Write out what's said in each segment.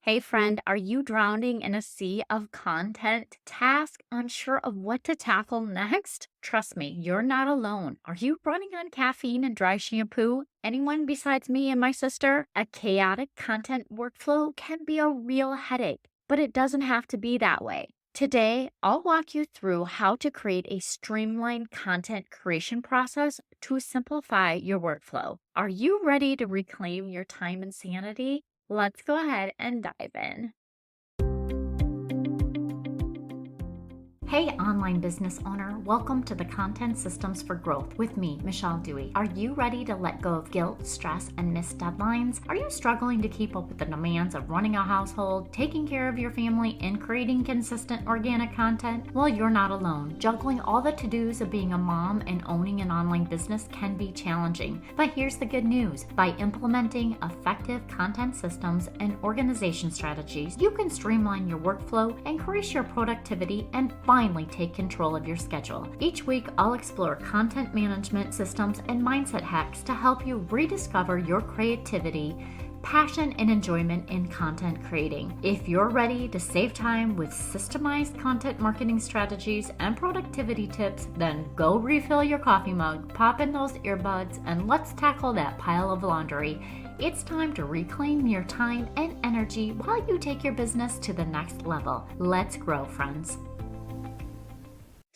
Hey friend, are you drowning in a sea of content tasks, unsure of what to tackle next? Trust me, you're not alone. Are you running on caffeine and dry shampoo? Anyone besides me and my sister? A chaotic content workflow can be a real headache, but it doesn't have to be that way. Today, I'll walk you through how to create a streamlined content creation process to simplify your workflow. Are you ready to reclaim your time and sanity? Let's go ahead and dive in. Hey, online business owner, welcome to the Content Systems for Growth with me, Michelle Dewey. Are you ready to let go of guilt, stress, and missed deadlines? Are you struggling to keep up with the demands of running a household, taking care of your family, and creating consistent organic content? Well, you're not alone. Juggling all the to-dos of being a mom and owning an online business can be challenging. But here's the good news. By implementing effective content systems and organization strategies, you can streamline your workflow, increase your productivity, and finally take control of your schedule. Each week, I'll explore content management systems and mindset hacks to help you rediscover your creativity, passion, and enjoyment in content creating. If you're ready to save time with systemized content marketing strategies and productivity tips, then go refill your coffee mug, pop in those earbuds, and let's tackle that pile of laundry. It's time to reclaim your time and energy while you take your business to the next level. Let's grow, friends.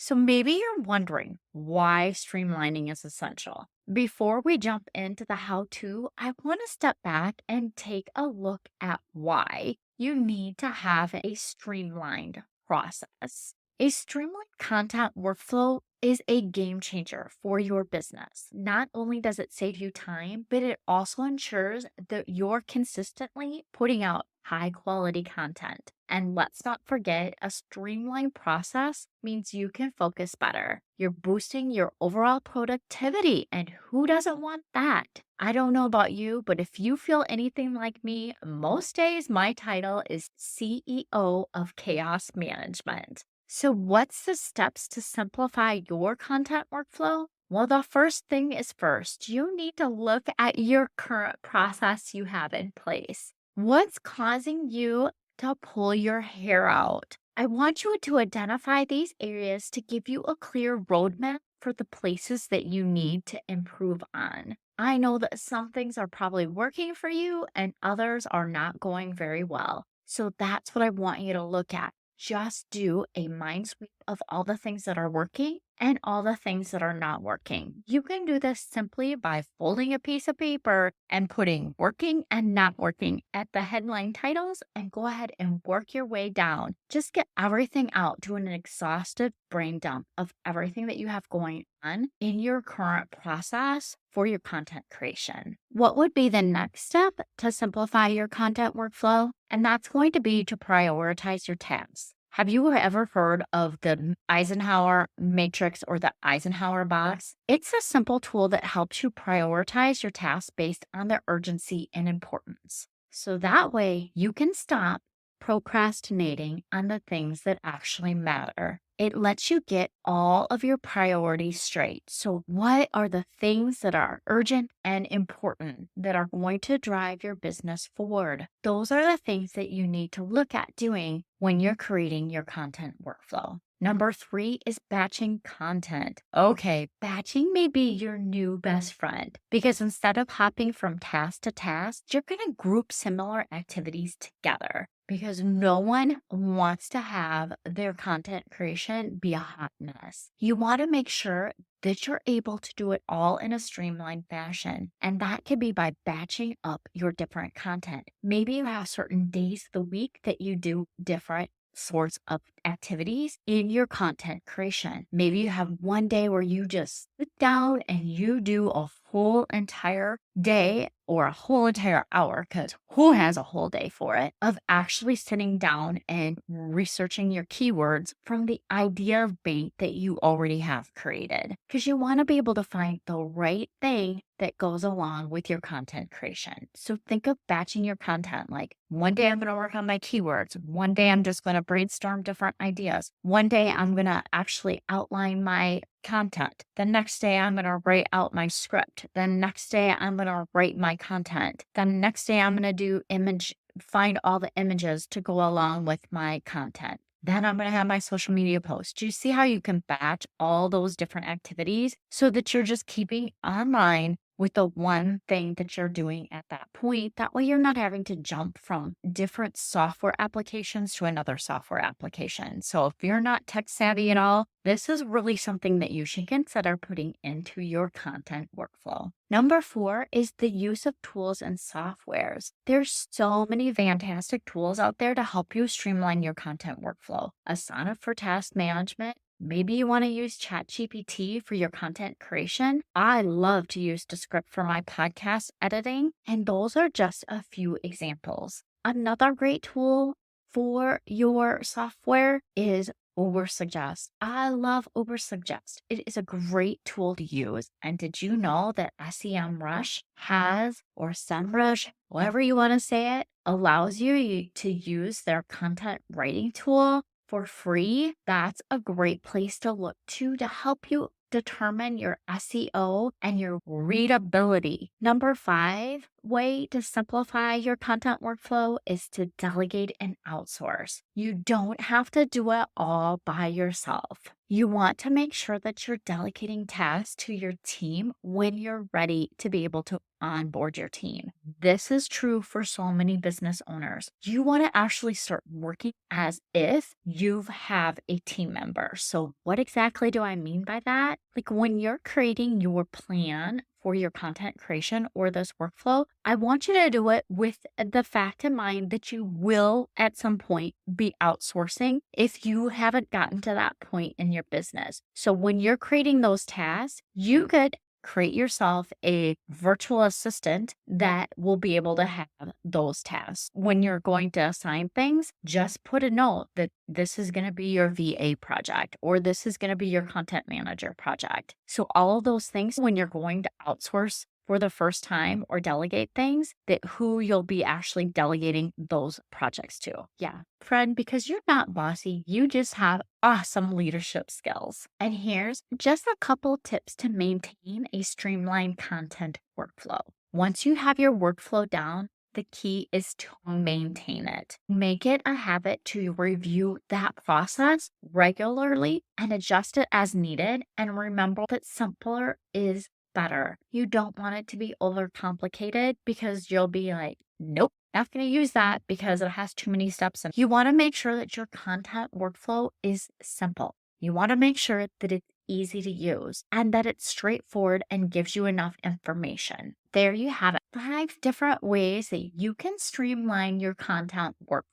So maybe you're wondering why streamlining is essential. Before we jump into the how-to, I want to step back and take a look at why you need to have a streamlined process. A streamlined content workflow is a game changer for your business. Not only does it save you time, but it also ensures that you're consistently putting out high quality content. And let's not forget, a streamlined process means you can focus better. You're boosting your overall productivity, and who doesn't want that? I don't know about you, but if you feel anything like me, most days my title is CEO of Chaos Management. So, what's the steps to simplify your content workflow? Well, the first thing is first, you need to look at your current process you have in place. What's causing you to pull your hair out? I want you to identify these areas to give you a clear roadmap for the places that you need to improve on. I know that some things are probably working for you and others are not going very well. So that's what I want you to look at. Just do a mind sweep of all the things that are working and all the things that are not working. You can do this simply by folding a piece of paper and putting working and not working at the headline titles and go ahead and work your way down. Just get everything out, do an exhaustive brain dump of everything that you have going on in your current process for your content creation. What would be the next step to simplify your content workflow? And that's going to be to prioritize your tasks. Have you ever heard of the Eisenhower matrix or the Eisenhower box? It's a simple tool that helps you prioritize your tasks based on their urgency and importance. So that way you can stop procrastinating on the things that actually matter. It lets you get all of your priorities straight. So, what are the things that are urgent and important that are going to drive your business forward? Those are the things that you need to look at doing when you're creating your content workflow. Number 3 is batching content. Okay, batching may be your new best friend because instead of hopping from task to task, you're going to group similar activities together because no one wants to have their content creation be a hot mess. You want to make sure that you're able to do it all in a streamlined fashion. And that could be by batching up your different content. Maybe you have certain days of the week that you do different sorts of activities in your content creation. Maybe you have one day where you just sit down and you do a whole entire day or a whole entire hour, because who has a whole day for it, of actually sitting down and researching your keywords from the idea of bait that you already have created. Because you want to be able to find the right thing that goes along with your content creation. So think of batching your content like one day I'm going to work on my keywords. One day I'm just going to brainstorm different ideas. One day I'm going to actually outline my content. The next day I'm going to write out my script. The next day I'm going to write my content. The next day I'm going to do image find all the images to go along with my content. Then I'm going to have my social media post. Do you see how you can batch all those different activities so that you're just keeping online with the one thing that you're doing at that point? That way you're not having to jump from different software applications to another software application. So if you're not tech savvy at all, this is really something that you should consider putting into your content workflow. Number 4 is the use of tools and softwares. There's so many fantastic tools out there to help you streamline your content workflow. Asana for task management. Maybe you want to use ChatGPT for your content creation. I love to use Descript for my podcast editing, and those are just a few examples. Another great tool for your software is Ubersuggest. I love Ubersuggest. It is a great tool to use. And did you know that SEMrush has, or SEMrush, however you want to say it, allows you to use their content writing tool for free? That's a great place to look to help you determine your SEO and your readability. Number 5 way to simplify your content workflow is to delegate and outsource. You don't have to do it all by yourself. You want to make sure that you're delegating tasks to your team when you're ready to be able to onboard your team. This is true for so many business owners. You want to actually start working as if you have a team member. So what exactly do I mean by that? Like when you're creating your plan for your content creation or this workflow, I want you to do it with the fact in mind that you will at some point be outsourcing if you haven't gotten to that point in your business. So when you're creating those tasks, you could create yourself a virtual assistant that will be able to have those tasks. When you're going to assign things, just put a note that this is going to be your VA project or this is going to be your content manager project. So all of those things, when you're going to outsource for the first time or delegate things, that who you'll be actually delegating those projects to. Yeah, friend, because you're not bossy, you just have awesome leadership skills. And here's just a couple tips to maintain a streamlined content workflow. Once you have your workflow down, the key is to maintain it. Make it a habit to review that process regularly and adjust it as needed. And remember that simpler is better. You don't want it to be overcomplicated because you'll be like, nope, not going to use that because it has too many steps. And you want to make sure that your content workflow is simple. You want to make sure that it's easy to use and that it's straightforward and gives you enough information. There you have it. 5 different ways that you can streamline your content workflow.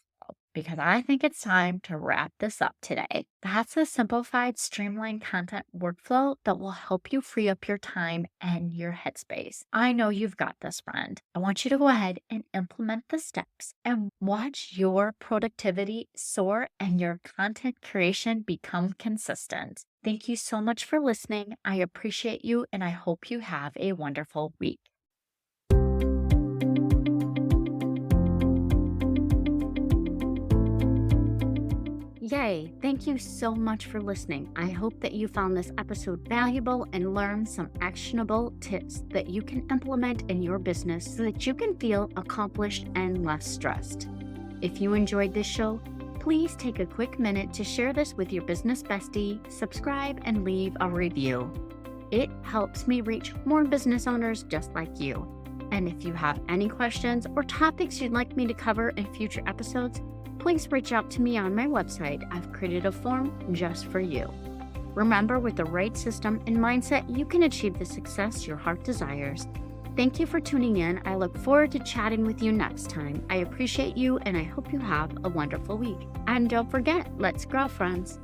Because I think it's time to wrap this up today. That's a simplified, streamlined content workflow that will help you free up your time and your headspace. I know you've got this, friend. I want you to go ahead and implement the steps and watch your productivity soar and your content creation become consistent. Thank you so much for listening. I appreciate you and I hope you have a wonderful week. Yay! Thank you so much for listening. I hope that you found this episode valuable and learned some actionable tips that you can implement in your business so that you can feel accomplished and less stressed. If you enjoyed this show, please take a quick minute to share this with your business bestie, subscribe, and leave a review. It helps me reach more business owners just like you. And if you have any questions or topics you'd like me to cover in future episodes, please reach out to me on my website. I've created a form just for you. Remember, with the right system and mindset, you can achieve the success your heart desires. Thank you for tuning in. I look forward to chatting with you next time. I appreciate you and I hope you have a wonderful week. And don't forget, let's grow, friends.